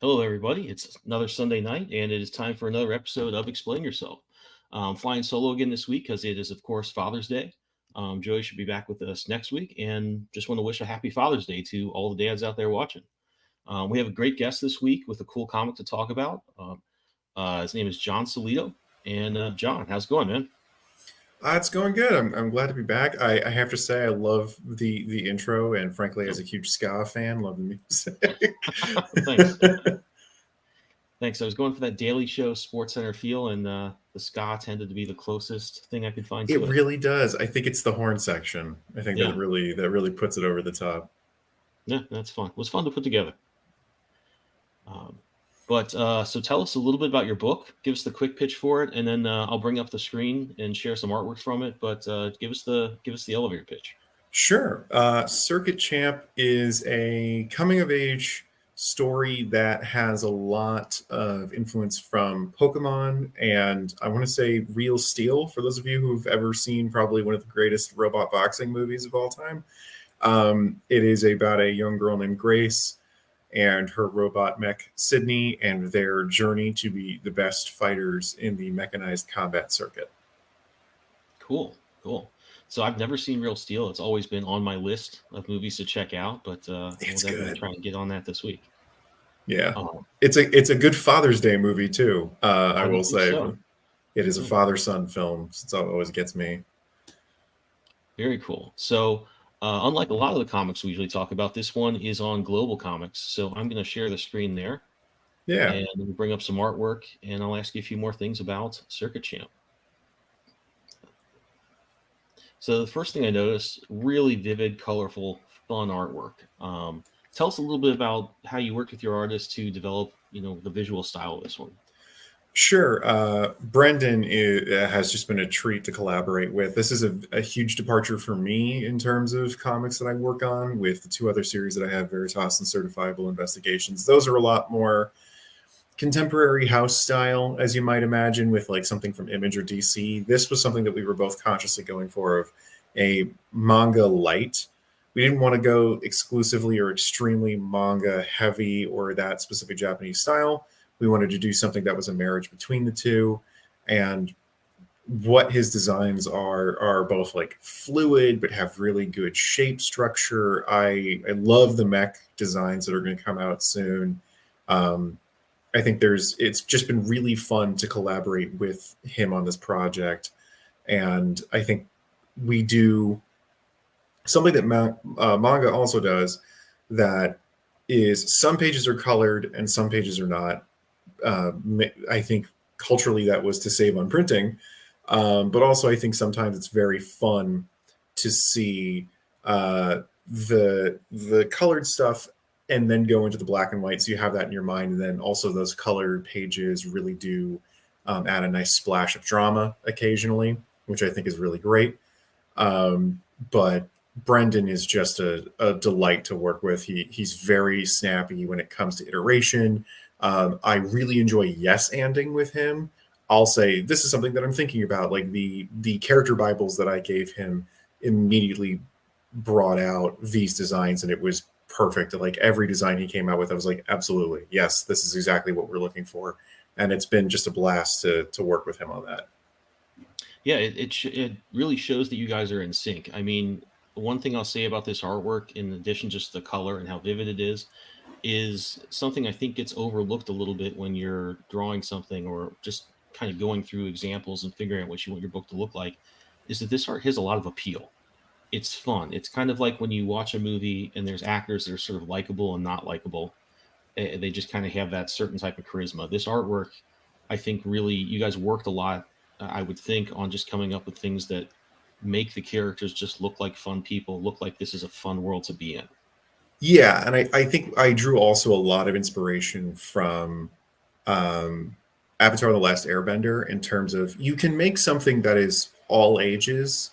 Hello, everybody. It's another Sunday night, and it is time for another episode of Explain Yourself. Flying solo again this week because it is, of course, Father's Day. Joey should be back with us next week, and just want to wish a happy Father's Day to all the dads out there watching. We have a great guest this week with a cool comic to talk about. His name is John Sollitto. And John, how's it going, man? It's going good. I'm glad to be back. I have to say I love the intro, and frankly, as a huge ska fan, love the Thanks. music. Thanks. I was going for that Daily Show Sports Center feel, and the ska tended to be the closest thing I could find It to it. really does. I think it's the horn section. I think Yeah, that really puts it over the top. yeah, that's fun. It was fun to put together. Um, so tell us a little bit about your book. Give us the quick pitch for it, and then I'll bring up the screen and share some artwork from it. But give us the elevator pitch. Sure. Circuit Champ is a coming of age story that has a lot of influence from Pokemon and I want to say Real Steel, for those of you who've ever seen probably one of the greatest robot boxing movies of all time. It is about a young girl named Grace and her robot mech Sydney and their journey to be the best fighters in the mechanized combat circuit. Cool, cool. So I've never seen Real Steel. It's always been on my list of movies to check out, but we'll It's definitely good. try and get on that this week. Yeah. Um, It's a good Father's Day movie too. I I would will think say so. it is a Yeah, father-son film. So it always gets me. very cool. So unlike a lot of the comics we usually talk about, this one is on Global Comics. So I'm going to share the screen there Yeah. and bring up some artwork, and I'll ask you a few more things about Circuit Champ. So the first thing I noticed, really vivid, colorful, fun artwork. Tell us a little bit about how you worked with your artist to develop, the visual style of this one. Sure. Brendan has just been a treat to collaborate with. This is a huge departure for me in terms of comics that I work on with the two other series that I have, Veritas and Certifiable Investigations. Those are a lot more contemporary house style, as you might imagine, with like something from Image or DC. This was something that we were both consciously going for of a manga light. We didn't want to go exclusively or extremely manga heavy or that specific Japanese style. We wanted to do something that was a marriage between the two. And what his designs are both like fluid but have really good shape structure. I love the mech designs that are going to come out soon. Um, I think it's just been really fun to collaborate with him on this project, and I think we do something that manga also does, that is some pages are colored and some pages are not. Uh, I think culturally that was to save on printing, but also I think sometimes it's very fun to see the colored stuff and then go into the black and white, so you have that in your mind, and then also those colored pages really do add a nice splash of drama occasionally, which I think is really great. But Brendan is just a delight to work with. He's very snappy when it comes to iteration. I really enjoy yes anding with him. I'll say this is something that I'm thinking about. Like the character Bibles that I gave him immediately brought out these designs, and it was perfect. Like every design he came out with, I was like, absolutely, yes, this is exactly what we're looking for. And it's been just a blast to work with him on that. Yeah, it really shows that you guys are in sync. I mean, one thing I'll say about this artwork, in addition just the color and how vivid it is something I think gets overlooked a little bit when you're drawing something or just kind of going through examples and figuring out what you want your book to look like, is that this art has a lot of appeal. It's fun. It's kind of like when you watch a movie and there's actors that are sort of likable and not likable. They just kind of have that certain type of charisma. This artwork, I think, really, you guys worked a lot, I would think, on just coming up with things that make the characters just look like fun people, look like this is a fun world to be in. Yeah, and I think I drew also a lot of inspiration from um, Avatar: The Last Airbender in terms of you can make something that is all ages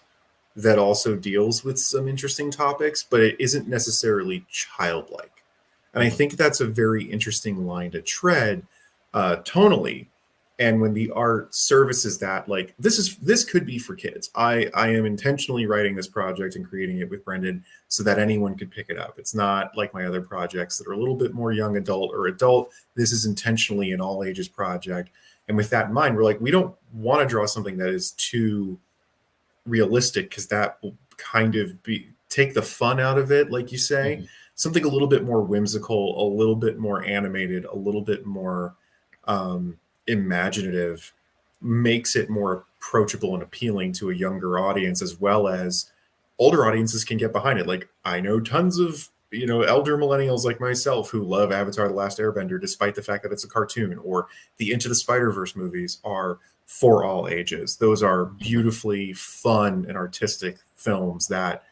that also deals with some interesting topics, but it isn't necessarily childlike. And I Mhm. think that's a very interesting line to tread tonally, And when the art services that, like, this could be for kids. I am intentionally writing this project and creating it with Brendan so that anyone could pick it up. It's not like my other projects that are a little bit more young adult or adult. This is intentionally an all ages project. And with that in mind, we're like, we don't want to draw something that is too realistic, because that will kind of be take the fun out of it, like you say. Mhm. Something a little bit more whimsical, a little bit more animated, a little bit more um, imaginative, makes it more approachable and appealing to a younger audience, as well as older audiences can get behind it. Like, I know tons of elder millennials like myself who love Avatar: The Last Airbender, despite the fact that it's a cartoon, or the Into the Spider Verse movies are for all ages. Those are Mhm. beautifully fun and artistic films that,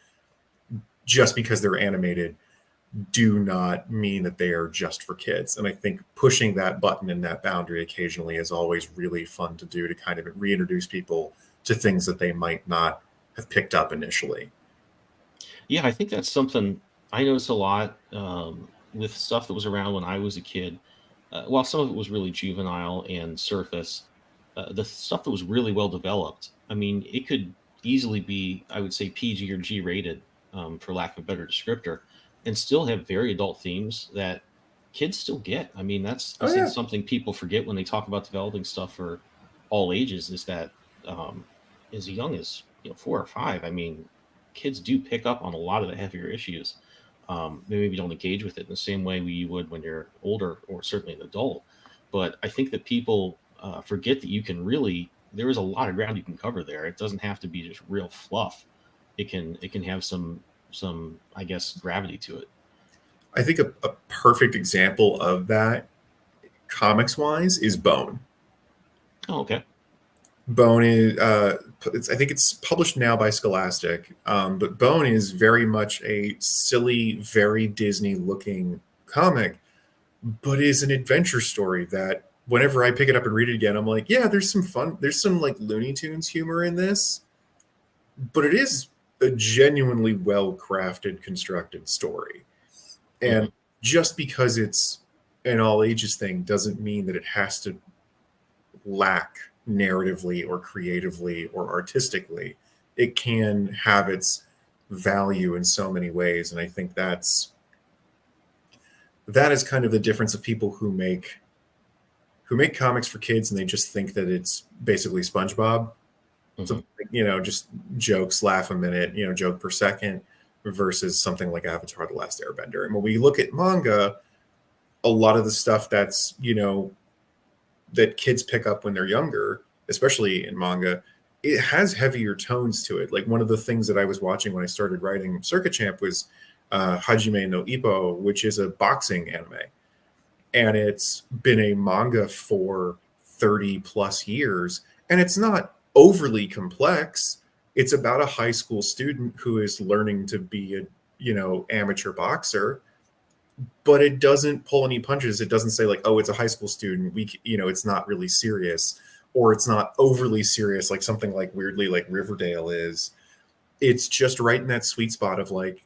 just because they're animated, do not mean that they are just for kids. And I think pushing that button and that boundary occasionally is always really fun to do, to kind of reintroduce people to things that they might not have picked up initially. Yeah, I think that's something I noticed a lot with stuff that was around when I was a kid. While some of it was really juvenile and surface, the stuff that was really well developed, I mean, it could easily be, I would say, PG or G rated, for lack of a better descriptor, and still have very adult themes that kids still get. I mean, I Oh think yeah. something people forget when they talk about developing stuff for all ages is that um, as young as 4 or 5, I mean, kids do pick up on a lot of the heavier issues. They maybe don't engage with it in the same way you would when you're older or certainly an adult. But I think that people forget that there is a lot of ground you can cover there. It doesn't have to be just real fluff. It can have some I guess gravity to it. I think a perfect example of that, comics wise, is Bone. Oh, okay. Bone is, I think it's published now by Scholastic, but Bone is very much a silly, very Disney looking comic, but is an adventure story that whenever I pick it up and read it again, I'm like, yeah, there's some fun, there's some like Looney Tunes humor in this, but it is a genuinely well crafted, constructed story. And Hmm. just because it's an all ages thing doesn't mean that it has to lack narratively or creatively or artistically. It can have its value in so many ways. And I think that is kind of the difference of people who make comics for kids and they just think that it's basically SpongeBob. Hmm. So, just jokes, laugh a minute, joke per second, versus something like Avatar: The Last Airbender. And when we look at manga, a lot of the stuff that kids pick up when they're younger, especially in manga, it has heavier tones to it. Like, one of the things that I was watching when I started writing Circuit Champ was Hajime no Ippo, which is a boxing anime. And it's been a manga for 30 plus years. And it's not overly complex. It's about a high school student who is learning to be a, amateur boxer, but it doesn't pull any punches. It doesn't say like, oh, it's a high school student. It's not really serious, or it's not overly serious like something like weirdly like Riverdale is. It's just right in that sweet spot of like,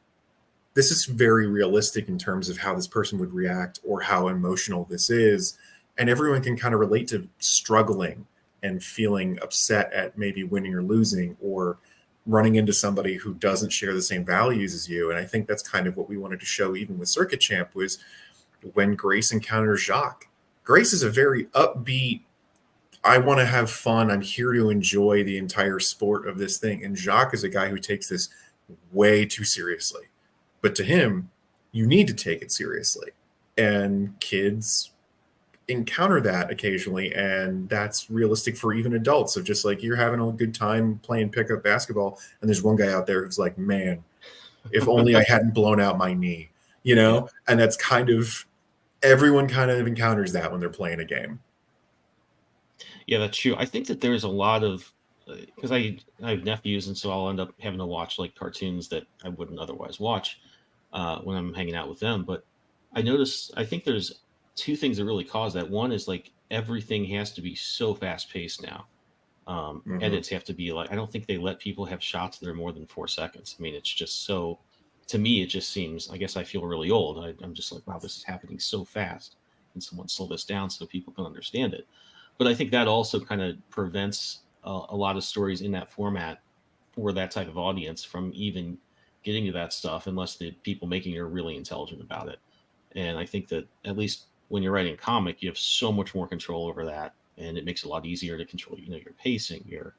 this is very realistic in terms of how this person would react or how emotional this is. And everyone can kind of relate to struggling and feeling upset at maybe winning or losing, or running into somebody who doesn't share the same values as you. And I think that's kind of what we wanted to show even with Circuit Champ, was when Grace encounters Jacques. Grace is a very upbeat, I want to have fun, I'm here to enjoy the entire sport of this thing. And Jacques is a guy who takes this way too seriously. But to him, you need to take it seriously. And kids encounter that occasionally, and that's realistic for even adults. Of just like, you're having a good time playing pickup basketball, and there's one guy out there who's like, man, if only I hadn't blown out my knee, Yeah. And that's kind of, everyone kind of encounters that when they're playing a game. Yeah, that's true. I think that there's a lot of because I have nephews, and so I'll end up having to watch like cartoons that I wouldn't otherwise watch when I'm hanging out with them. But I think there's two things that really cause that. One is like everything has to be so fast paced now. Mm-hmm. Edits have to be like, I don't think they let people have shots that are more than 4 seconds. I mean, it's just so, to me, it just seems, I guess I feel really old. I'm just like, wow, this is happening so fast. Can someone slow this down so people can understand it? but I think that also kind of prevents a lot of stories in that format for that type of audience from even getting to that stuff unless the people making it are really intelligent about it. And I think that at least when you're writing a comic, you have so much more control over that, and it makes it a lot easier to control, your pacing, your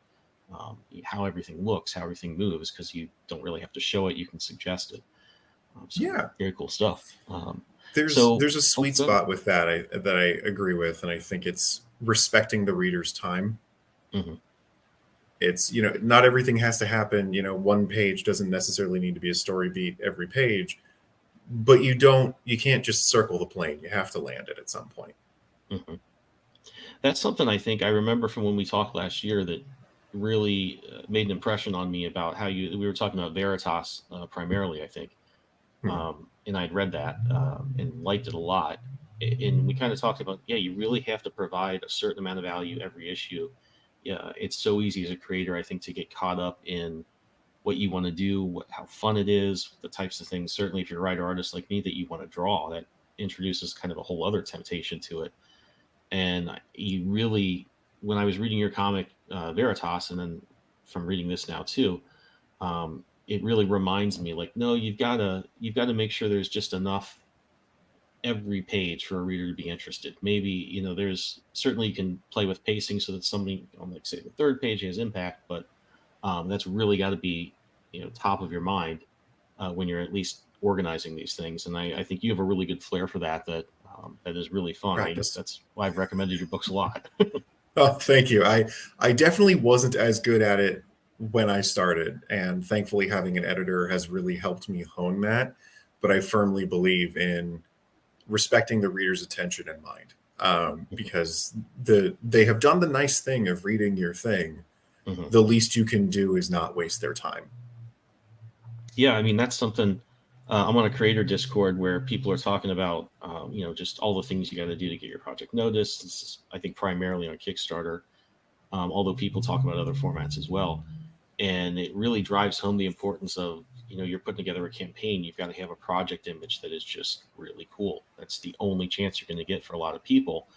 how everything looks, how everything moves, because you don't really have to show it; you can suggest it. So Yeah, very cool stuff. there's a Oh, sweet go ahead. spot with that I agree with, and I think it's respecting the reader's time. Hmm. It's, not everything has to happen. One page doesn't necessarily need to be a story beat every page, but you can't just circle the plane. You have to land it at some point. Hmm. That's something I think I remember from when we talked last year that really made an impression on me about how we were talking about Veritas primarily, I think. Hmm. And I'd read that and liked it a lot. And we kind of talked about, yeah, you really have to provide a certain amount of value every issue. Yeah, it's so easy as a creator, I think, to get caught up in what you want to do, how fun it is, the types of things. Certainly, if you're a writer artist like me, that you want to draw, that introduces kind of a whole other temptation to it. And you really, when I was reading your comic Veritas, and then from reading this now too, it really reminds me like, no, you've got to make sure there's just enough every page for a reader to be interested. Maybe there's certainly you can play with pacing so that somebody on like say the third page has impact, but that's really got to be top of your mind when you're at least organizing these things. And I think you have a really good flair for that. That is really fun. Practice. That's why I've recommended your books a lot. Oh, thank you. I definitely wasn't as good at it when I started, and thankfully having an editor has really helped me hone that. But I firmly believe in respecting the reader's attention and mind, because they have done the nice thing of reading your thing. Hmm. The least you can do is not waste their time. Yeah, I mean that's something. I'm on a creator Discord where people are talking about, just all the things you got to do to get your project noticed. This is, I think, primarily on Kickstarter, although people talk about other formats as well. And it really drives home the importance of, you're putting together a campaign. You've got to have a project image that is just really cool. That's the only chance you're going to get for a lot of people.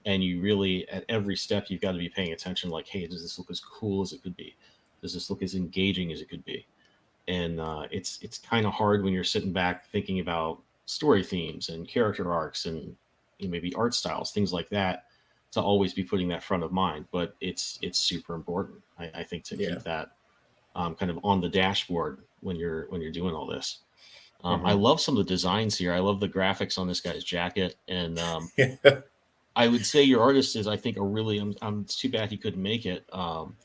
And you really, at every step, you've got to be paying attention. Like, hey, does this look as cool as it could be? Does this look as engaging as it could be? And it's kind of hard when you're sitting back thinking about story themes and character arcs and maybe art styles, things like that, to always be putting that front of mind. But it's super important, I think, to Yeah. keep that kind of on the dashboard when you're doing all this. I Hmm. love some of the designs here. I love the graphics on this guy's jacket, and Yeah. I would say your artist is, I think, a really. It's too bad he couldn't make it.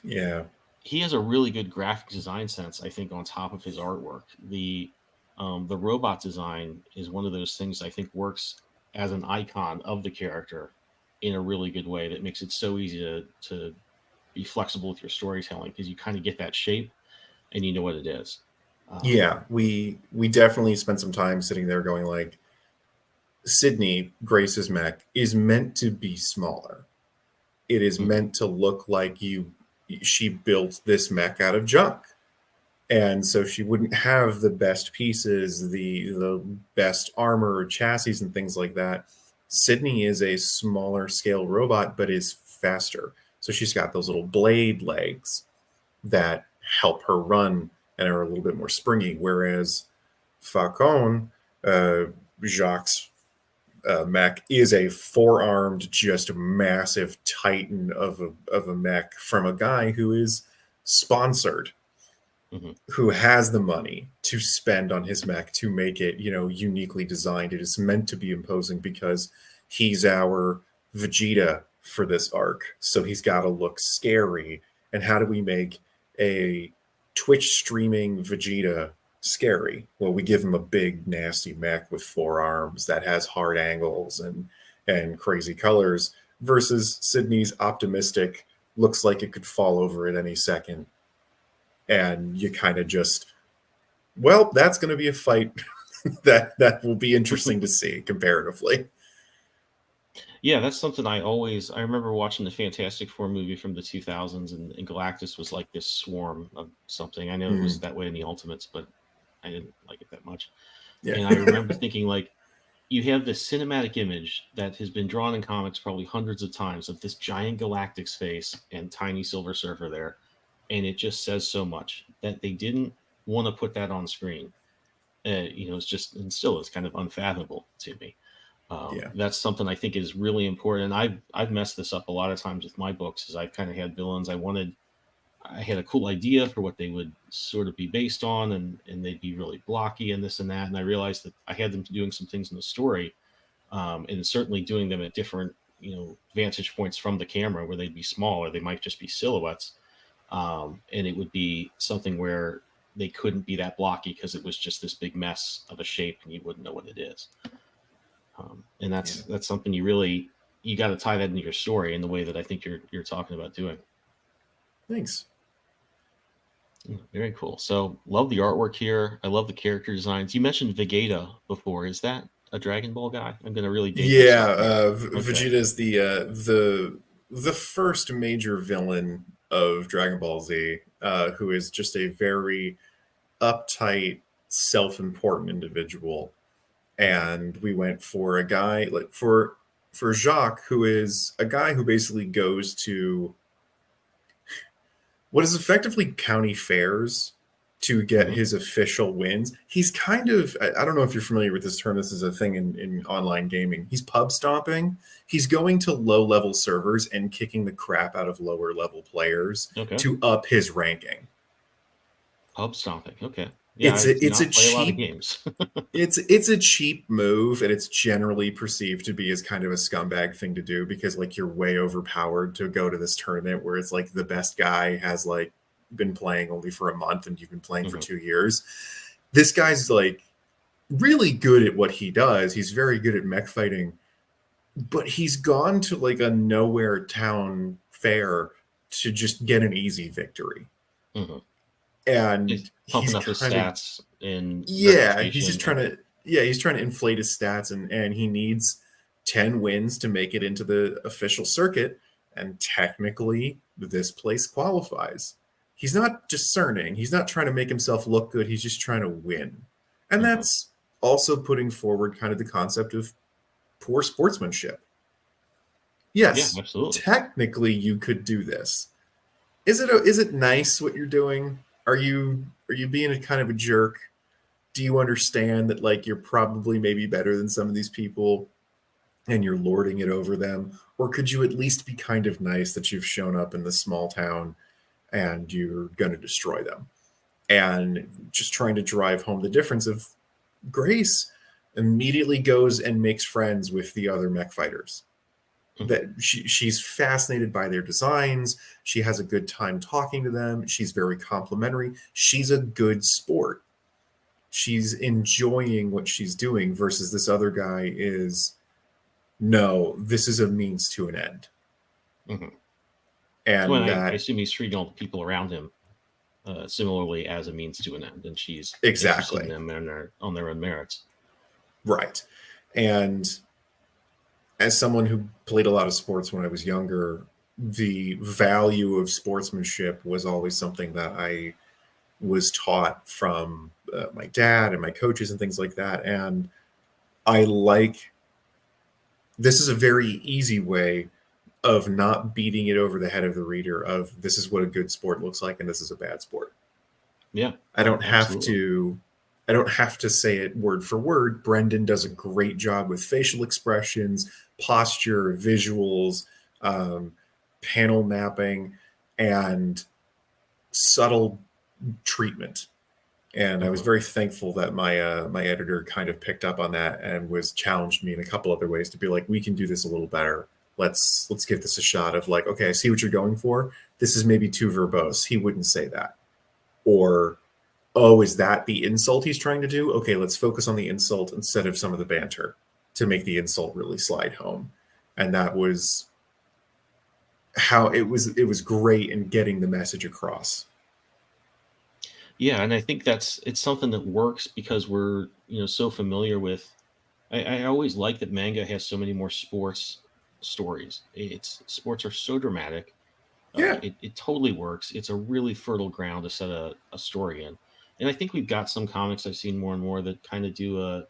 Yeah. He has a really good graphic design sense, I think, on top of his artwork. The robot design is one of those things I think works as an icon of the character in a really good way that makes it so easy to be flexible with your storytelling because you kind of get that shape and you know what it is. Um, Yeah. We definitely spent some time sitting there going like, Sydney Grace's mech is meant to be smaller. It is mhm, meant to look like she built this mech out of junk. And so she wouldn't have the best pieces, the best armor, chassis, and things like that. Sydney is a smaller scale robot, but is faster. So she's got those little blade legs that help her run and are a little bit more springy. Whereas Facon, Jacques' mech, is a four-armed, just massive titan of a mech from a guy who is sponsored, mhm, who has the money to spend on his mech to make it, uniquely designed. It is meant to be imposing because he's our Vegeta for this arc. So he's got to look scary. And how do we make a Twitch streaming Vegeta scary? Well, we give him a big, nasty mech with four arms that has hard angles and crazy colors versus Sydney's optimistic, looks like it could fall over at any second, and you kind of just, well, that's going to be a fight that will be interesting to mhm. see comparatively. Yeah, that's something I remember watching the Fantastic Four movie from the 2000s, and Galactus was like this swarm of something. I know it was Mm, that way in the Ultimates, but I didn't like it that much. yeah. And I remember thinking like, you have this cinematic image that has been drawn in comics probably hundreds of times of this giant galactic space and tiny Silver Surfer there, and it just says so much that they didn't want to put that on screen. It's just, and still it's kind of unfathomable to me. Yeah, That's something I think is really important. And I've messed this up a lot of times with my books. Is I've kind of had villains I had a cool idea for what they would sort of be based on, and they'd be really blocky and this and that. And I realized that I had them doing some things in the story, and certainly doing them at different vantage points from the camera where they'd be small or they might just be silhouettes, and it would be something where they couldn't be that blocky because it was just this big mess of a shape and you wouldn't know what it is. And yeah. that's something you got to tie that into your story in the way that I think you're talking about doing. Thanks. Very cool. So love the artwork here. I love the character designs. You mentioned Vegeta before. Is that a Dragon Ball guy? I'm going to really date Yeah, myself here. Okay. Vegeta is the first major villain of Dragon Ball Z, who is just a very uptight, self-important individual. And we went for a guy like for Jacques, who is a guy who basically goes to what is effectively county fairs to get Hmm. his official wins. He's kind of, I don't know if you're familiar with this term. This is a thing in online gaming. He's pub stomping. He's going to low level servers and kicking the crap out of lower level players Okay. to up his ranking. Pub stomping. Okay. Yeah, It's I do a not play a lot of cheap games. it's a cheap move, and it's generally perceived to be as kind of a scumbag thing to do because like you're way overpowered to go to this tournament where it's like the best guy has like been playing only for a month and you've been playing for Hmm. 2 years. This guy's like really good at what he does. He's very good at mech fighting, but he's gone to like a nowhere town fair to just get an easy victory. Hmm. And Just pumping he's up his kind of stats and yeah, he's just reputation. trying Okay. to he's trying to inflate his stats, and he needs 10 wins to make it into the official circuit, and technically this place qualifies. He's not discerning. He's not trying to make himself look good. He's just trying to win. And Hmm. that's also putting forward kind of the concept of poor sportsmanship. Yeah, Yes, absolutely. technically you could do this. Is it nice what you're doing? Are you being a kind of a jerk? Do you understand that like you're probably maybe better than some of these people and you're lording it over them? Or could you at least be kind of nice that you've shown up in this small town and you're going to destroy them? And just trying to drive home the difference of Grace immediately goes and makes friends with the other mech fighters. Hmm. That she's fascinated by their designs. She has a good time talking to them. She's very complimentary. She's a good sport. She's enjoying what she's doing versus this other guy is no, this is a means to an end. Hmm. Well, And I that assume he's treating all the people around him similarly as a means to an end, and she's interested in exactly them and on their own merits. right. And as someone who played a lot of sports when I was younger, the value of sportsmanship was always something that I was taught from my dad and my coaches and things like that. And I like this is a very easy way of not beating it over the head of the reader of this is what a good sport looks like and this is a bad sport. Yeah, I don't have absolutely. to I don't have to say it word for word. Brendan does a great job with facial expressions, posture, visuals, um, panel mapping, and subtle treatment. And I was Hmm. very thankful that my editor kind of picked up on that and was challenged me in a couple other ways to be like, we can do this a little better. Let's give this a shot of like, okay, I see what you're going for. This is maybe too verbose. He wouldn't say that. Or, oh, is that the insult he's trying to do? Okay, let's focus on the insult instead of some of the banter to make the insult really slide home. And that was how it was great in getting the message across. Yeah, and I think it's something that works because we're so familiar with. I always like that manga has so many more sports stories. It's sports are so dramatic. Yeah. It totally works. It's a really fertile ground to set a story in. And I think we've got some comics I've seen more and more that kind of do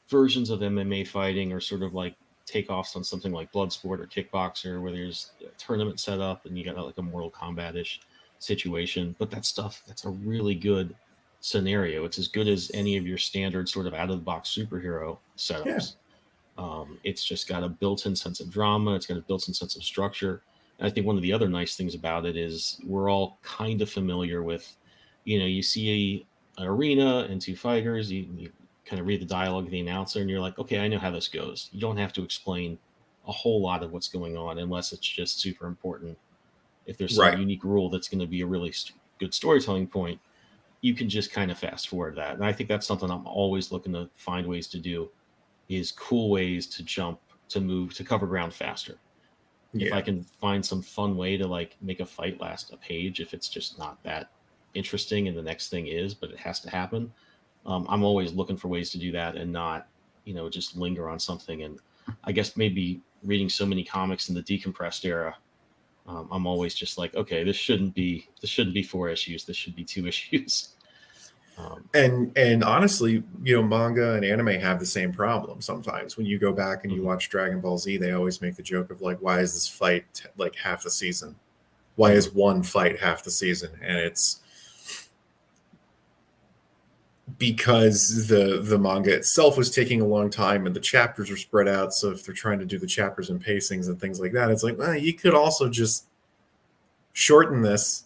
versions of MMA fighting are sort of like takeoffs on something like Bloodsport or Kickboxer, where there's a tournament set up and you got like a Mortal Kombat ish situation. But that stuff, that's a really good scenario. It's as good as any of your standard sort of out of the box superhero Yeah. setups. It's just got a built-in sense of drama. It's got a built-in sense of structure. And I think one of the other nice things about it is we're all kind of familiar with, you see an arena and two fighters. You kind of read the dialogue of the announcer, and you're like, okay, I know how this goes. You don't have to explain a whole lot of what's going on unless it's just super important. If there's some Right. unique rule that's going to be a really good storytelling point, you can just kind of fast forward that. And I think that's something I'm always looking to find ways to do is cool ways to jump, to move, to cover ground faster. If I Yeah. can find some fun way to like make a fight last a page, if it's just not that interesting and the next thing is, but it has to happen, I'm always looking for ways to do that and not, just linger on something. And I guess maybe reading so many comics in the decompressed era, I'm always just like, okay, this shouldn't be 4 issues. This should be 2 issues. Um, And honestly, manga and anime have the same problem sometimes. When you go back and you mhm, watch Dragon Ball Z, they always make the joke of like, why is this fight like half the season? Why mhm, is one fight half the season? And it's because the manga itself was taking a long time and the chapters were spread out. So if they're trying to do the chapters and pacings and things like that, it's like, well, you could also just shorten this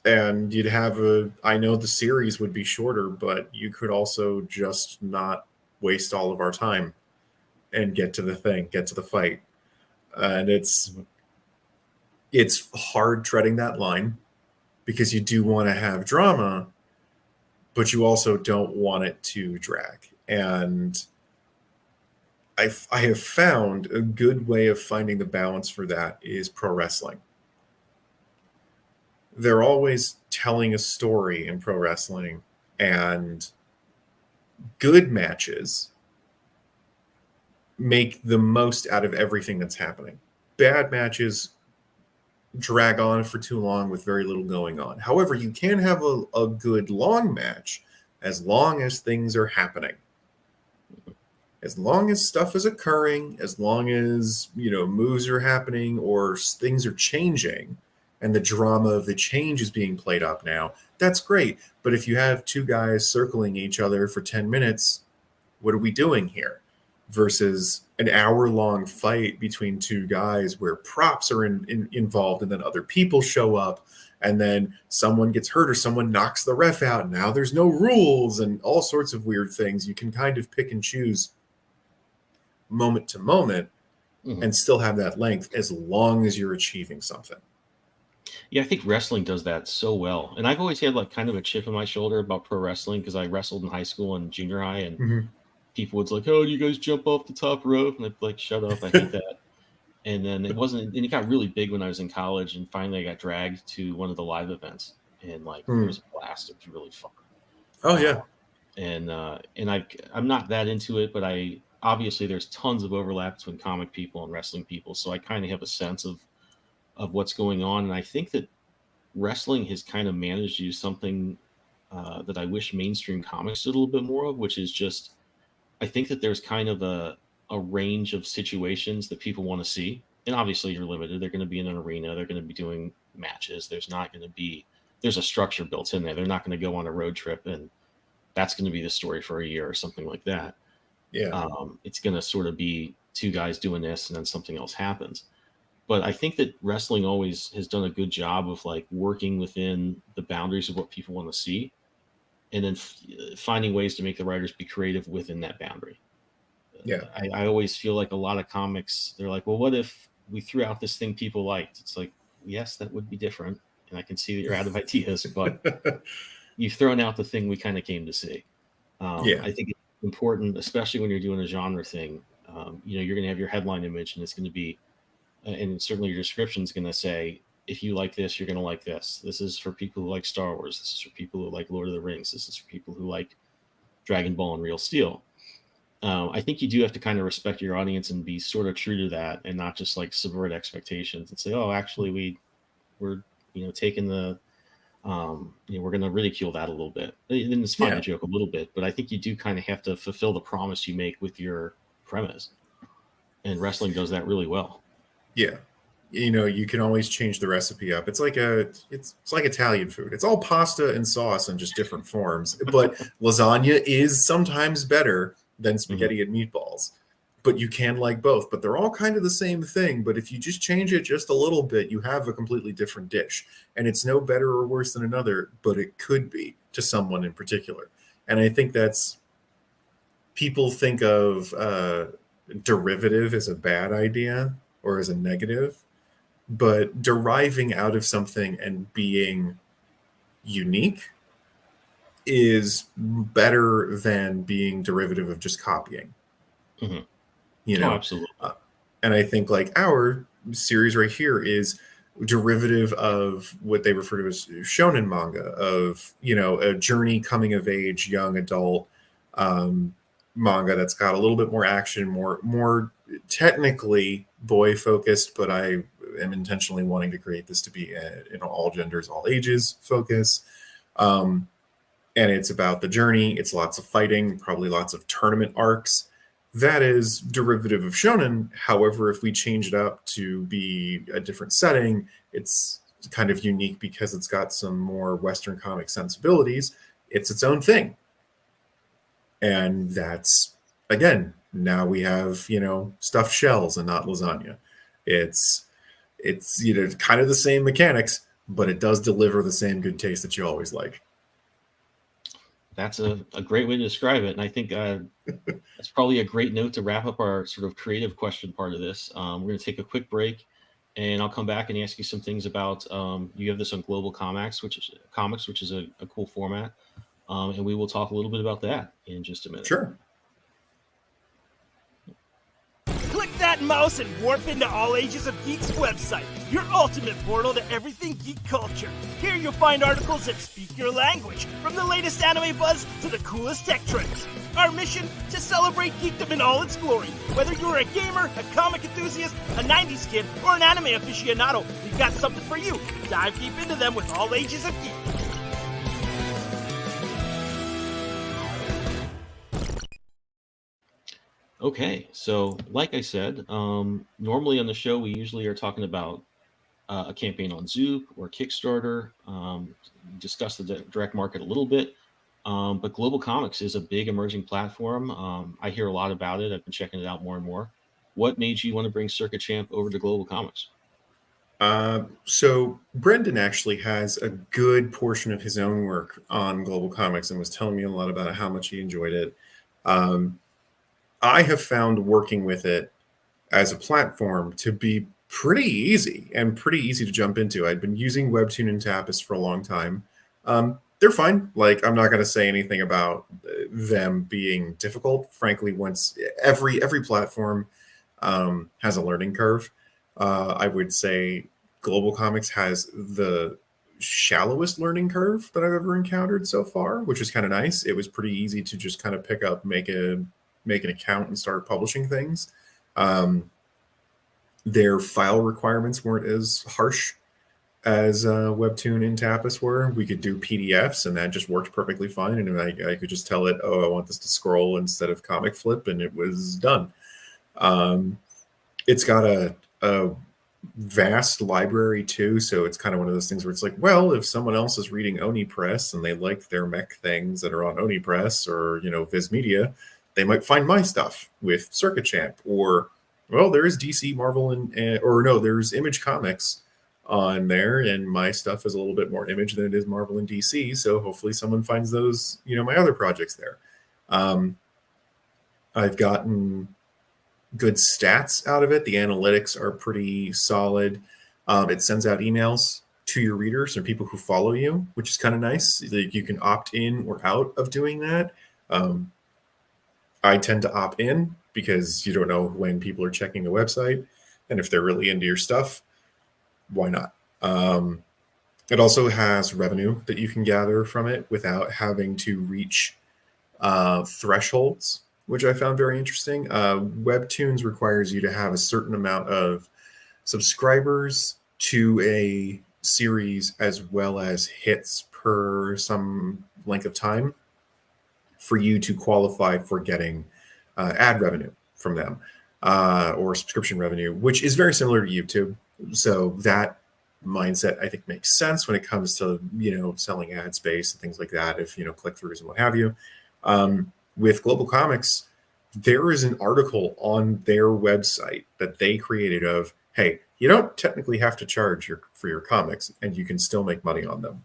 and you'd have I know the series would be shorter, but you could also just not waste all of our time and get to the fight. And mhm. it's hard treading that line because you do want to have drama, but you also don't want it to drag. And I have found a good way of finding the balance for that is pro wrestling. They're always telling a story in pro wrestling, and good matches make the most out of everything that's happening. Bad matches drag on for too long with very little going on. However, you can have a good long match as long as things are happening. As long as stuff is occurring, as long as, moves are happening or things are changing and the drama of the change is being played up now, that's great. But if you have two guys circling each other for 10 minutes, what are we doing here? Versus an hour-long fight between two guys where props are involved and then other people show up and then someone gets hurt or someone knocks the ref out. Now there's no rules and all sorts of weird things. You can kind of pick and choose moment to moment Mhm. and still have that length as long as you're achieving something. Yeah, I think wrestling does that so well. And I've always had like kind of a chip on my shoulder about pro wrestling because I wrestled in high school and junior high, and Mm-hmm. people would like, "Oh, do you guys jump off the top rope?" And I'd be like, "Shut up, I hate that." And then it wasn't, and it got really big when I was in college, and finally I got dragged to one of the live events, and like it Mm. was a blast. It was really fun. Oh Uh, yeah, I'm not that into it, but I obviously there's tons of overlap between comic people and wrestling people, so I kind of have a sense of what's going on, and I think that wrestling has kind of managed to do something that I wish mainstream comics did a little bit more of, which is just I think that there's kind of a range of situations that people want to see, and obviously you're limited. They're going to be in an arena. They're going to be doing matches. There's a structure built in there. They're not going to go on a road trip and that's going to be the story for a year or something like that. yeah, It's going to sort of be two guys doing this and then something else happens. But I think that wrestling always has done a good job of like working within the boundaries of what people want to see and then finding ways to make the writers be creative within that boundary. yeah. I always feel like a lot of comics, they're like, well, what if we threw out this thing people liked? It's like, yes, that would be different. And I can see that you're out of ideas, but you've thrown out the thing we kind of came to see. Yeah, I think it's important, especially when you're doing a genre thing. You're going to have your headline image, and it's going to be, and certainly your description is going to say, if you like this, you're going to like this. This is for people who like Star Wars. This is for people who like Lord of the Rings. This is for people who like Dragon Ball and Real Steel. I think you do have to kind of respect your audience and be sort of true to that, and not just like subvert expectations and say, "Oh, actually, we're taking We're going to ridicule that a little bit. And it's fine to Yeah, joke a little bit, but I think you do kind of have to fulfill the promise you make with your premise. And wrestling does that really well. yeah. You can always change the recipe up. It's like Italian food. It's all pasta and sauce in just different forms. But lasagna is sometimes better than Hmm. spaghetti and meatballs. But you can like both. But they're all kind of the same thing. But if you just change it just a little bit, you have a completely different dish. And it's no better or worse than another, but it could be to someone in particular. And I think that's people think of derivative as a bad idea or as a negative, but deriving out of something and being unique is better than being derivative of just copying, Hmm. you Oh, know? Uh, absolutely. and I think like our series right here is derivative of what they refer to as shonen manga, of, a journey coming of age, young adult um, manga that's got a little bit more action, more technically boy focused, but I am intentionally wanting to create this to be all genders, all ages focus. Um, and it's about the journey. It's lots of fighting, probably lots of tournament arcs. That is derivative of shonen. However, if we change it up to be a different setting, it's kind of unique because it's got some more Western comic sensibilities. It's its own thing. And that's, again, now we have, stuffed shells and not lasagna. It's kind of the same mechanics, but it does deliver the same good taste that you always like. That's a great way to describe it. And I think that's probably a great note to wrap up our sort of creative question part of this. We're going to take a quick break, and I'll come back and ask you some things about. You have this on Global Comics, which is a cool format, and we will talk a little bit about that in just a minute. Sure. Click that mouse and warp into All Ages of Geek's website, your ultimate portal to everything geek culture. Here you'll find articles that speak your language, from the latest anime buzz to the coolest tech trends. Our mission? To celebrate geekdom in all its glory. Whether you're a gamer, a comic enthusiast, a 90s kid, or an anime aficionado, we've got something for you. Dive deep into them with All Ages of Geek. Okay, so like I said, normally on the show we usually are talking about a campaign on Zoop or Kickstarter. Discuss the direct market a little bit, but Global Comics is a big emerging platform. I hear a lot about it. I've been checking it out more and more. What made you want to bring Circuit Champ over to Global Comics? So Brendan actually has a good portion of his own work on Global Comics and was telling me a lot about how much he enjoyed it. Um, I have found working with it as a platform to be pretty easy and pretty easy to jump into. I'd been using Webtoon and Tapas for a long time. They're fine. Like, I'm not going to say anything about them being difficult. Frankly, once every platform has a learning curve. I would say Global Comics has the shallowest learning curve that I've ever encountered so far, which is kind of nice. It was pretty easy to just kind of pick up, make an account, and start publishing things. Um, their file requirements weren't as harsh as Webtoon and Tapas were. We could do PDFs, and that just worked perfectly fine. And I could just tell it, oh, I want this to scroll instead of comic flip, and it was done. Um, it's got a vast library too, so it's kind of one of those things where it's like, well, if someone else is reading Oni Press and they like their mech things that are on Oni Press or Viz Media, they might find my stuff with Circuit Champ. Or, well, there is DC, Marvel, or no, there's Image Comics on there, and my stuff is a little bit more Image than it is Marvel and DC. So hopefully someone finds those, my other projects there. Um, I've gotten good stats out of it. The analytics are pretty solid. It sends out emails to your readers or people who follow you, which is kind of nice. Like, you can opt in or out of doing that. Um, I tend to opt in because you don't know when people are checking the website, and if they're really into your stuff, why not? It also has revenue that you can gather from it without having to reach thresholds, which I found very interesting. Webtoons requires you to have a certain amount of subscribers to a series as well as hits per some length of time for you to qualify for getting ad revenue from them or subscription revenue, which is very similar to YouTube. So that mindset I think makes sense when it comes to selling ad space and things like that. If click throughs and what have you. With Global Comics, there is an article on their website that they created of, hey, you don't technically have to charge for your comics, and you can still make money on them.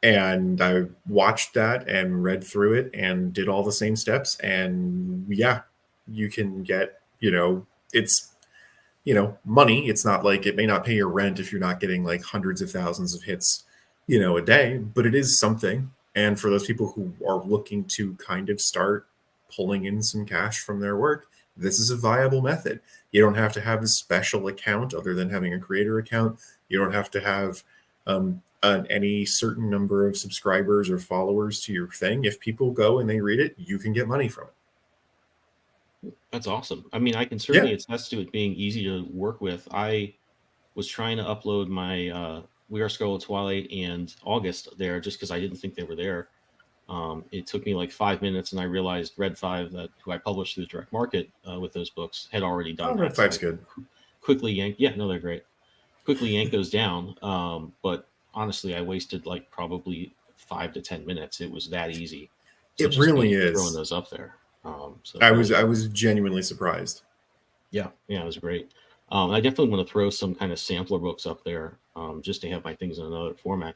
And I watched that and read through it and did all the same steps. And yeah, you can get, it's, money. It's not like it may not pay your rent if you're not getting like hundreds of thousands of hits, a day, but it is something. And for those people who are looking to kind of start pulling in some cash from their work, this is a viable method. You don't have to have a special account other than having a creator account. You don't have to have any certain number of subscribers or followers to your thing. If people go and they read it, you can get money from it. That's awesome. I mean, I can certainly attest to it being easy to work with. I was trying to upload my We Are Scarlet Twilight and August there just because I didn't think they were there. It took me like 5 minutes, and I realized Red 5, who I published through the direct market with those books, had already done that. Red 5's good. Quickly yanked. Yeah, no, they're great. Quickly yanked those down. But honestly, I wasted like probably 5 to 10 minutes. It was that easy. It really is throwing those up there. So I was genuinely surprised. Yeah, it was great. I definitely want to throw some kind of sampler books up there just to have my things in another format.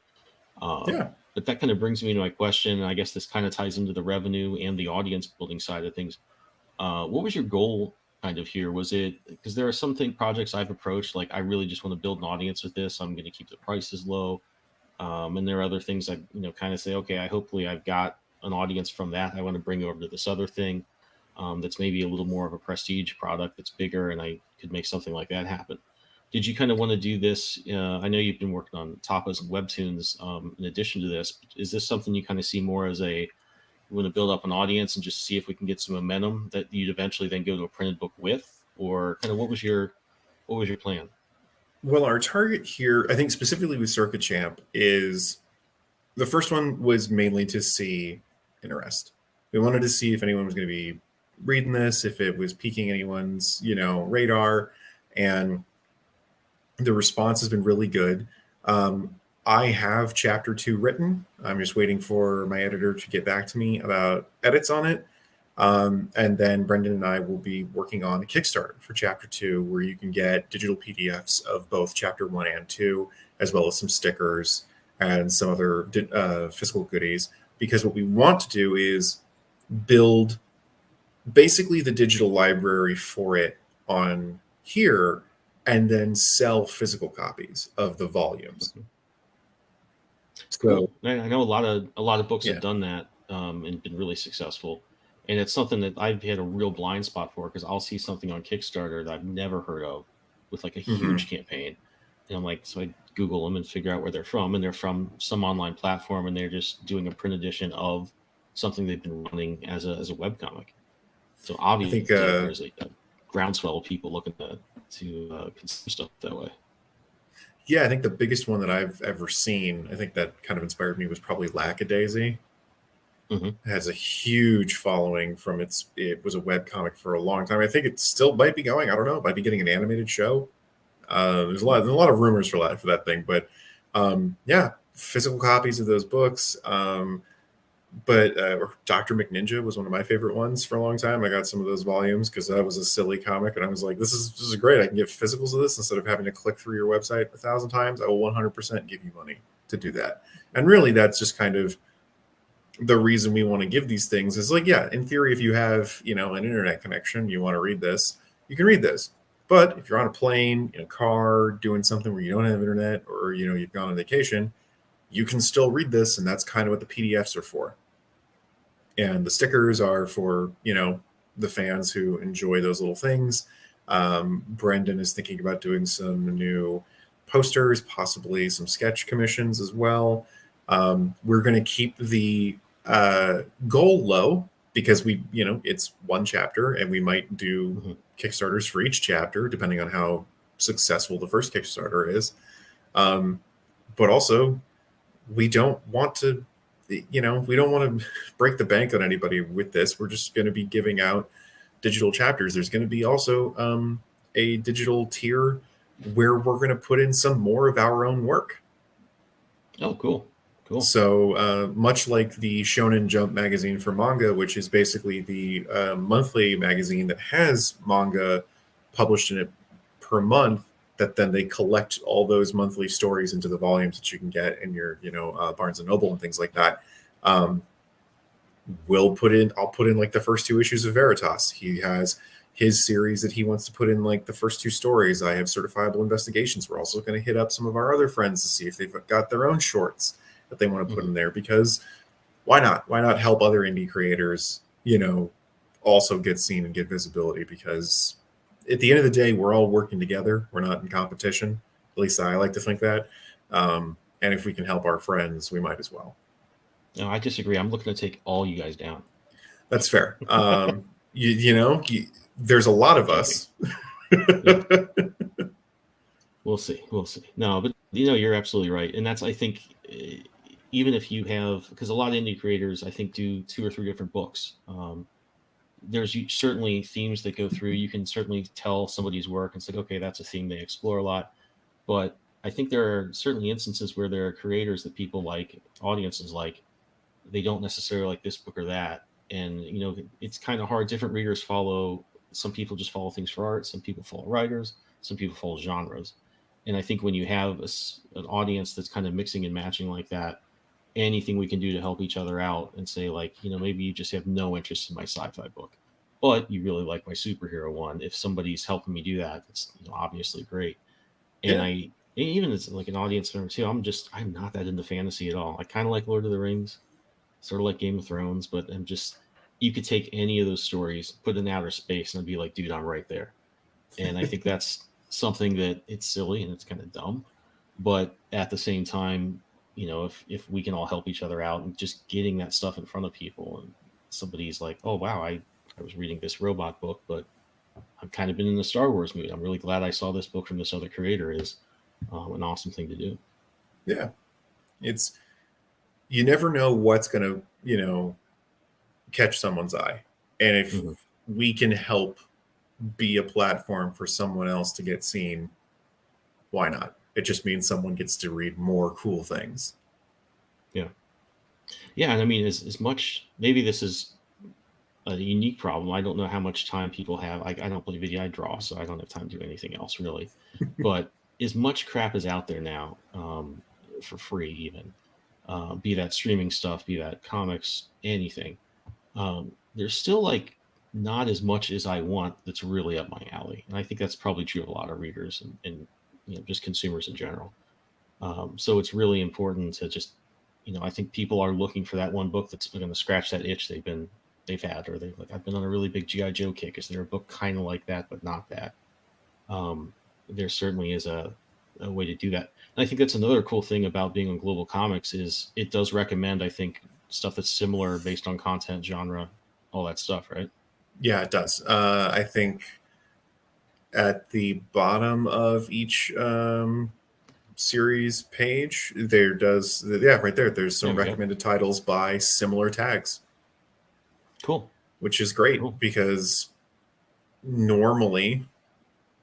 But that kind of brings me to my question. And I guess this kind of ties into the revenue and the audience building side of things. What was your goal kind of here? Was it because there are some projects I've approached, like I really just want to build an audience with this. I'm going to keep the prices low. And there are other things I, kind of say, okay, hopefully I've got an audience from that. I want to bring over to this other thing that's maybe a little more of a prestige product that's bigger, and I could make something like that happen. Did you kind of want to do this? I know you've been working on tapas and webtoons in addition to this. Is this something you kind of see more as we want to build up an audience and just see if we can get some momentum that you'd eventually then go to a printed book with? Or kind of what was your plan? Well, our target here, I think specifically with Circuit Champ, is the first one was mainly to see interest. We wanted to see if anyone was going to be reading this, if it was piquing anyone's, radar, and the response has been really good. I have chapter 2 written. I'm just waiting for my editor to get back to me about edits on it. And then Brendan and I will be working on a Kickstarter for chapter 2, where you can get digital PDFs of both chapter 1 and 2, as well as some stickers and some other physical goodies. Because what we want to do is build basically the digital library for it on here, and then sell physical copies of the volumes. Cool. I know a lot of books have done that and been really successful. And it's something that I've had a real blind spot for, because I'll see something on Kickstarter that I've never heard of with like a huge campaign. And I'm like, so I Google them and figure out where they're from. And they're from some online platform, and they're just doing a print edition of something they've been running as a webcomic. So obviously there's like a groundswell of people looking to consume stuff that way. Yeah, I think the biggest one that I've ever seen, I think that kind of inspired me, was probably Lackadaisy. It has a huge following from it was a webcomic for a long time. I think it still might be going. I don't know. It might be getting an animated show. There's a lot of rumors for that thing, but physical copies of those books. But Dr. McNinja was one of my favorite ones for a long time. I got some of those volumes because that was a silly comic, and I was like, this is great. I can get physicals of this instead of having to click through your website 1,000 times. I will 100% give you money to do that. And really, that's just kind of the reason we want to give these things. Is like, yeah, in theory, if you have an internet connection, you want to read this, you can read this. But if you're on a plane, in a car, doing something where you don't have internet, or you've gone on vacation, you can still read this, and that's kind of what the PDFs are for. And the stickers are for, the fans who enjoy those little things. Brendan is thinking about doing some new posters, possibly some sketch commissions as well. We're going to keep the goal low, because it's one chapter, and we might do Kickstarters for each chapter, depending on how successful the first Kickstarter is. but also we don't want to, we don't want to break the bank on anybody with this. We're just going to be giving out digital chapters. There's going to be also a digital tier where we're going to put in some more of our own work. Oh, cool. Cool. So much like the Shonen Jump magazine for manga, which is basically the monthly magazine that has manga published in it per month, that then they collect all those monthly stories into the volumes that you can get in your, Barnes and Noble and things like that. I'll put in like the first 2 issues of Veritas. He has his series that he wants to put in like the first 2 stories. I have Certifiable Investigations. We're also going to hit up some of our other friends to see if they've got their own shorts that they want to put in there, because why not? Why not help other indie creators, also get seen and get visibility? Because at the end of the day, we're all working together. We're not in competition. At least I like to think that. And if we can help our friends, we might as well. No, I disagree. I'm looking to take all you guys down. That's fair. There's a lot of us. Yeah. We'll see. We'll see. No, but you're absolutely right. And that's, I think, even if you have, because a lot of indie creators, I think, do 2 or 3 different books. There's certainly themes that go through. You can certainly tell somebody's work and say, okay, that's a theme they explore a lot. But I think there are certainly instances where there are creators that people like, audiences like, they don't necessarily like this book or that. And, it's kind of hard. Different readers follow. Some people just follow things for art. Some people follow writers. Some people follow genres. And I think when you have an audience that's kind of mixing and matching like that, anything we can do to help each other out and say, like, maybe you just have no interest in my sci-fi book, but you really like my superhero one. If somebody's helping me do that, it's obviously great. And even as like an audience member too, I'm not that into fantasy at all. I kind of like Lord of the Rings, sort of like Game of Thrones, but you could take any of those stories, put in outer space, and I'd be like, dude, I'm right there. And I think that's something that it's silly and it's kind of dumb, but at the same time, if we can all help each other out and just getting that stuff in front of people, and somebody's like, oh wow, I was reading this robot book, but I've kind of been in the Star Wars mood. I'm really glad I saw this book from this other creator, is an awesome thing to do. Yeah. You never know what's going to, catch someone's eye. And if we can help be a platform for someone else to get seen, why not? It just means someone gets to read more cool things. Yeah. Yeah. And I mean, as much, maybe this is a unique problem. I don't know how much time people have. I don't play video, I draw, so I don't have time to do anything else really. But as much crap is out there now, for free even, be that streaming stuff, be that comics, anything. There's still like not as much as I want that's really up my alley. And I think that's probably true of a lot of readers and just consumers in general. So it's really important to just, I think people are looking for that one book that's going to scratch that itch they've had, or they've like, I've been on a really big G.I. Joe kick. Is there a book kind of like that, but not that? There certainly is a way to do that. And I think that's another cool thing about being on Global Comics is it does recommend, I think, stuff that's similar based on content, genre, all that stuff, right? Yeah, it does. I think at the bottom of each series page, right there, there's some recommended titles by similar tags. Cool. Which is great because normally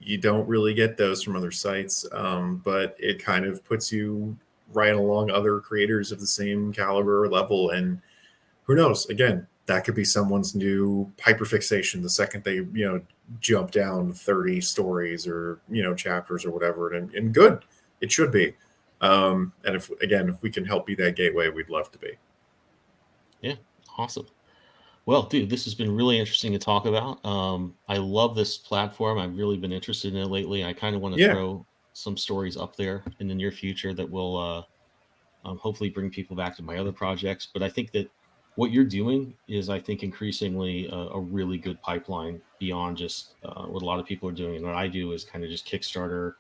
you don't really get those from other sites, but it kind of puts you right along other creators of the same caliber or level. And who knows, again, that could be someone's new hyperfixation the second they, jump down 30 stories or, chapters or whatever. And good, it should be. And if we can help be that gateway, we'd love to be. Yeah, awesome. Well, dude, this has been really interesting to talk about. I love this platform. I've really been interested in it lately. I kind of want to throw some stories up there in the near future that will hopefully bring people back to my other projects. But I think that what you're doing is, I think, increasingly a really good pipeline beyond just what a lot of people are doing. And what I do is kind of just Kickstarter,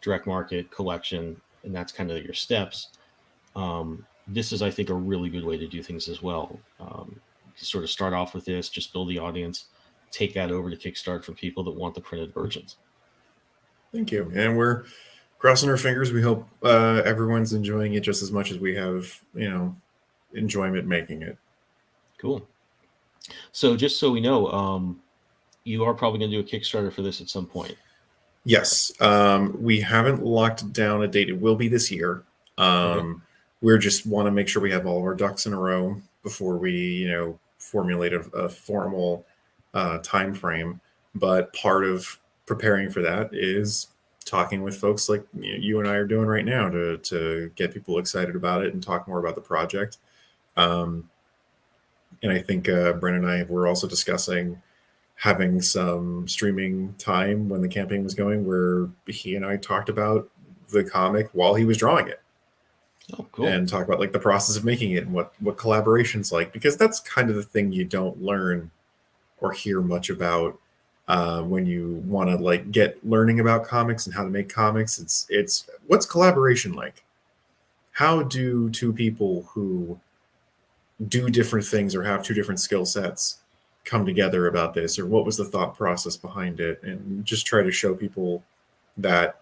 direct market, collection, and that's kind of your steps. This is, I think, a really good way to do things as well. Sort of start off with this, just build the audience, take that over to Kickstart for people that want the printed versions. Thank you. And we're Crossing our fingers. We hope everyone's enjoying it just as much as we have, enjoyment making it. Cool. So just so we know, you are probably going to do a Kickstarter for this at some point. Yes, we haven't locked down a date. It will be this year. Okay. We just want to make sure we have all of our ducks in a row before we, formulate a formal time frame. But part of preparing for that is talking with folks like you and I are doing right now to get people excited about it and talk more about the project. Um, and I think Brennan and I were also discussing having some streaming time when the campaign was going where he and I talked about the comic while he was drawing it Oh, cool. and talk about like the process of making it and what collaboration's like, because that's kind of the thing you don't learn or hear much about when you want to like get learning about comics and how to make comics. It's what's collaboration like? How do two people who do different things or have two different skill sets come together about this, or what was the thought process behind it, and just try to show people that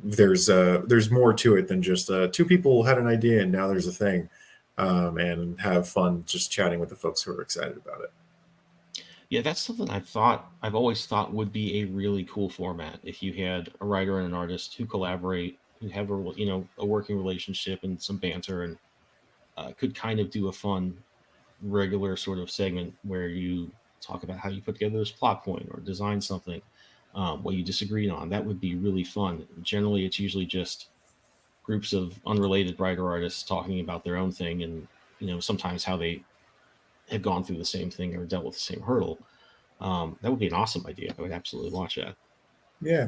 there's more to it than just two people had an idea and now there's a thing, and have fun just chatting with the folks who are excited about it. Yeah, that's something I've always thought would be a really cool format if you had a writer and an artist who collaborate, who have a working relationship and some banter, and could kind of do a fun regular sort of segment where you talk about how you put together this plot point or design something, what you disagreed on. That would be really fun. Generally, it's usually just groups of unrelated writer artists talking about their own thing, and sometimes how they have gone through the same thing or dealt with the same hurdle. That would be an awesome idea. I would absolutely watch that. Yeah,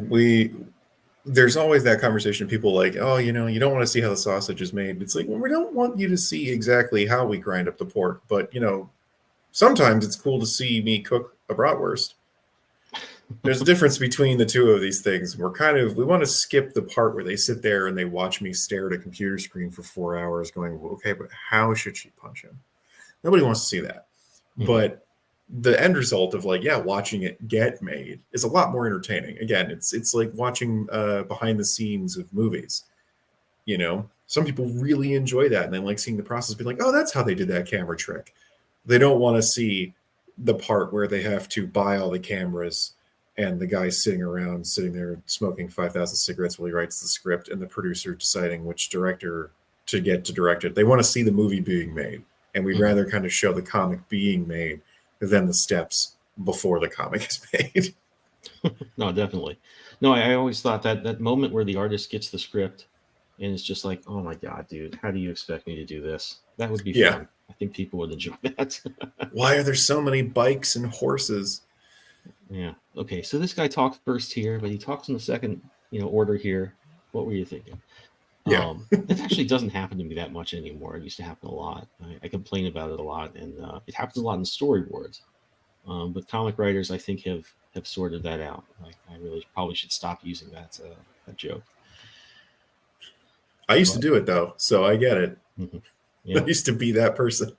there's always that conversation of people like, oh, you don't want to see how the sausage is made. It's like, well, we don't want you to see exactly how we grind up the pork, but sometimes it's cool to see me cook a bratwurst. There's a difference between the two of these things. We want to skip the part where they sit there and they watch me stare at a computer screen for 4 hours going, well, okay, but how should she punch him? Nobody wants to see that. Mhm. But the end result of watching it get made is a lot more entertaining. Again, it's like watching behind the scenes of movies. Some people really enjoy that and they like seeing the process, be like, oh, that's how they did that camera trick. They don't want to see the part where they have to buy all the cameras and the guy sitting there smoking 5,000 cigarettes while he writes the script, and the producer deciding which director to get to direct it. They want to see the movie being made, and we'd rather kind of show the comic being made than the steps before the comic is made. No, definitely. No, I always thought that moment where the artist gets the script and it's just like, oh my God, dude, how do you expect me to do this? That would be Yeah. fun. I think people would enjoy that. Why are there so many bikes and horses? Yeah. Okay. So this guy talks first here, but he talks in the second, order here. What were you thinking? Yeah. That actually doesn't happen to me that much anymore. It used to happen a lot. I complain about it a lot, and it happens a lot in storyboards. But comic writers, I think, have sorted that out. I really probably should stop using that joke. I used to do it though, so I get it. Yeah. I used to be that person.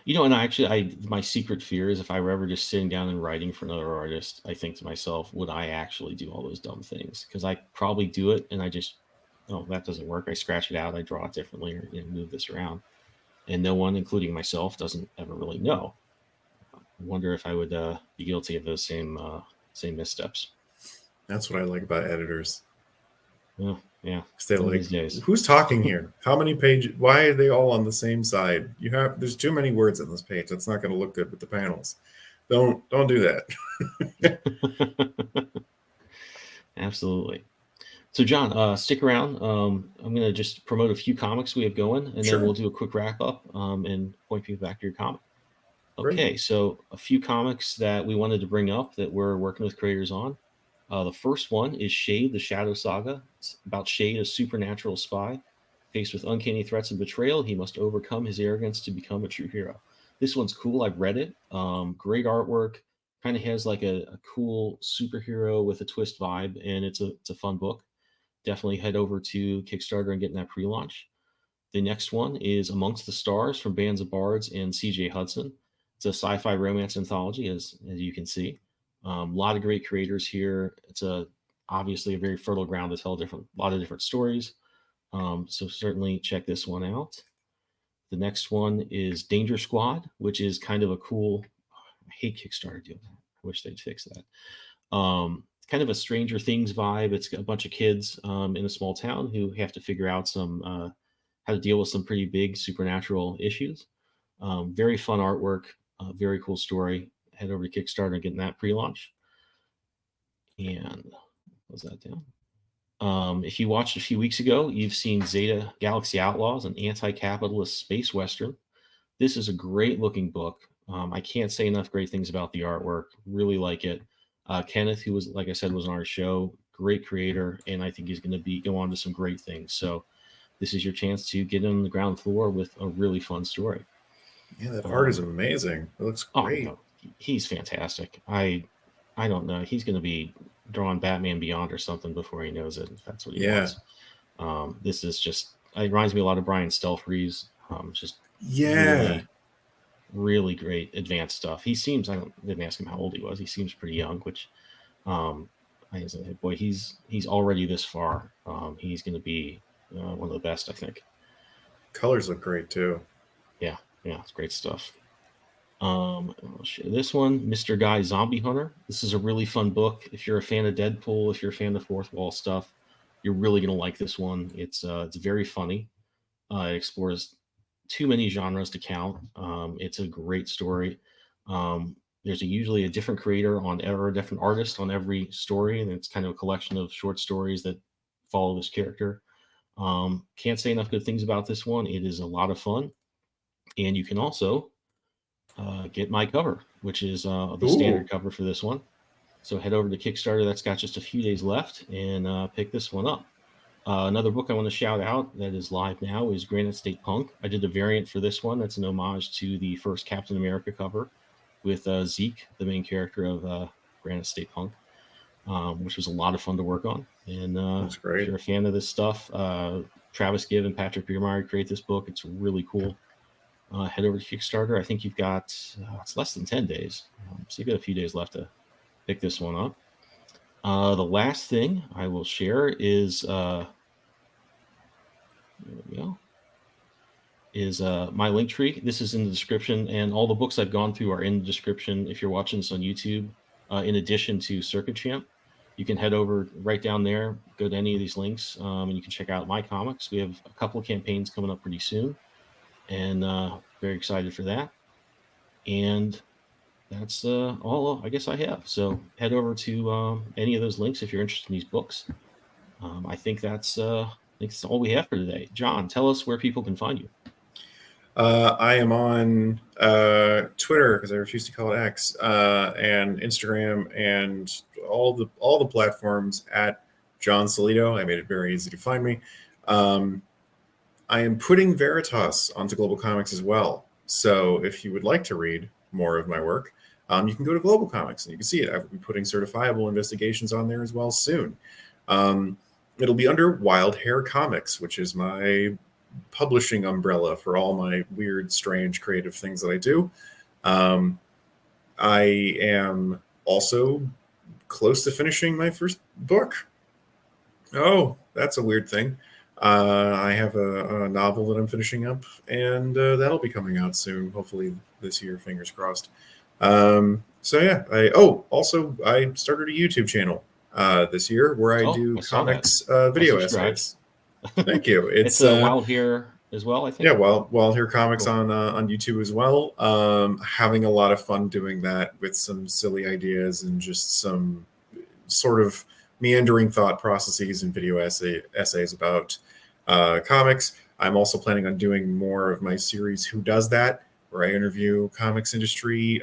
And my secret fear is if I were ever just sitting down and writing for another artist, I think to myself, would I actually do all those dumb things? Because I probably do it, and I just, oh, that doesn't work. I scratch it out. I draw it differently, or move this around, and no one, including myself, doesn't ever really know. I wonder if I would be guilty of those same missteps. That's what I like about editors. Oh, yeah. They're like, these days. Who's talking here? How many pages? Why are they all on the same side? There's too many words on this page. That's not going to look good with the panels. Don't do that. Absolutely. So, John, stick around. I'm going to just promote a few comics we have going, and Sure. then we'll do a quick wrap up and point people back to your comic. Okay, Great. so a few comics that we wanted to bring up that we're working with creators on. The first one is Shade, the Shadow Saga. It's about Shade, a supernatural spy. Faced with uncanny threats and betrayal, he must overcome his arrogance to become a true hero. This one's cool. I've read it. Great artwork. Kind of has like a cool superhero with a twist vibe, and it's a fun book. Definitely head over to Kickstarter and get in that pre-launch. The next one is Amongst the Stars from Bands of Bards and CJ Hudson. It's a sci-fi romance anthology, as you can see. A lot of great creators here. It's a obviously a very fertile ground to tell a lot of different stories. So certainly check this one out. The next one is Danger Squad, which is kind of a cool. I hate Kickstarter doing that. I wish they'd fix that. It's kind of a Stranger Things vibe. It's a bunch of kids in a small town who have to figure out some how to deal with some pretty big supernatural issues. Very fun artwork, very cool story. Head over to Kickstarter and get that pre-launch. And close that down. If you watched a few weeks ago, you've seen Zeta Galaxy Outlaws, an anti-capitalist space western. This is a great looking book. I can't say enough great things about the artwork. Really like it. Kenneth, who was, like I said, was on our show, great creator, and I think he's going to go on to some great things. So this is your chance to get on the ground floor with a really fun story. Yeah, that art is amazing. It looks great. No, he's fantastic. I don't know. He's going to be drawing Batman Beyond or something before he knows it. If that's what he wants. This is just. It reminds me a lot of Brian Stelfreeze. Just really, really great advanced stuff. He seems. I didn't ask him how old he was. He seems pretty young, which, I said, boy, he's already this far. He's going to be one of the best, I think. Colors look great too. Yeah, it's great stuff. I'll share this one, Mr. Guy Zombie Hunter. This is a really fun book. If you're a fan of Deadpool, if you're a fan of fourth wall stuff, you're really gonna like this one. It's very funny. It explores too many genres to count. It's a great story. There's usually a different creator or a different artist on every story, and it's kind of a collection of short stories that follow this character. Can't say enough good things about this one. It is a lot of fun, and you can also get my cover, which is the standard cover for this one. So head over to Kickstarter. That's got just a few days left, and pick this one up. Another book I want to shout out that is live now is Granite State Punk. I did a variant for this one. That's an homage to the first Captain America cover with Zeke, the main character of Granite State Punk, which was a lot of fun to work on. And That's great. If you're a fan of this stuff, Travis Gibb and Patrick Biermeyer create this book. It's really cool. Head over to Kickstarter. I think you've got it's less than 10 days, so you've got a few days left to pick this one up. The last thing I will share is there we go, is my link tree. This is in the description, and all the books I've gone through are in the description if you're watching this on YouTube. In addition to Circuit Champ, you can head over right down there, go to any of these links, and you can check out my comics. We have a couple of campaigns coming up pretty soon, and very excited for that. And that's all I guess I have. So head over to any of those links if you're interested in these books. I think that's all we have for today. John, tell us where people can find you. I am on Twitter, because I refuse to call it X, and Instagram, and all the platforms at John Sollitto. I made it very easy to find me. I am putting Veritas onto Global Comics as well. So if you would like to read more of my work, you can go to Global Comics and you can see it. I will be putting certifiable investigations on there as well soon. It'll be under Wild Hair Comics, which is my publishing umbrella for all my weird, strange, creative things that I do. I am also close to finishing my first book. Oh, that's a weird thing. I have a novel that I'm finishing up, and that'll be coming out soon, hopefully this year, fingers crossed. So yeah, I started a YouTube channel this year where I do comics video essays. Thank you. It's Wild Hair as well, I think. Yeah, Wild Hair Comics on YouTube as well. Having a lot of fun doing that with some silly ideas and just some sort of meandering thought processes and video essays about comics. I'm also planning on doing more of my series Who Does That, where I interview comics industry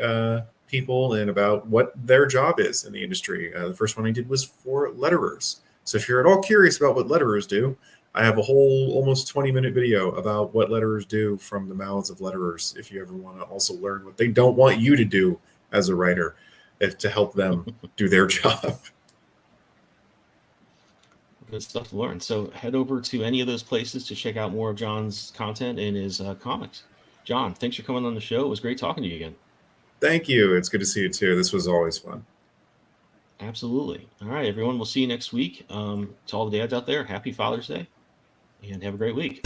people and about what their job is in the industry. The first one I did was for letterers. So if you're at all curious about what letterers do, I have a whole almost 20-minute video about what letterers do from the mouths of letterers, if you ever want to also learn what they don't want you to do as a writer, to help them do their job. Good stuff to learn. So head over to any of those places to check out more of John's content and his comics. John, thanks for coming on the show. It was great talking to you again. Thank you. It's good to see you too. This was always fun. Absolutely. All right, everyone. We'll see you next week. To all the dads out there, happy Father's Day and have a great week.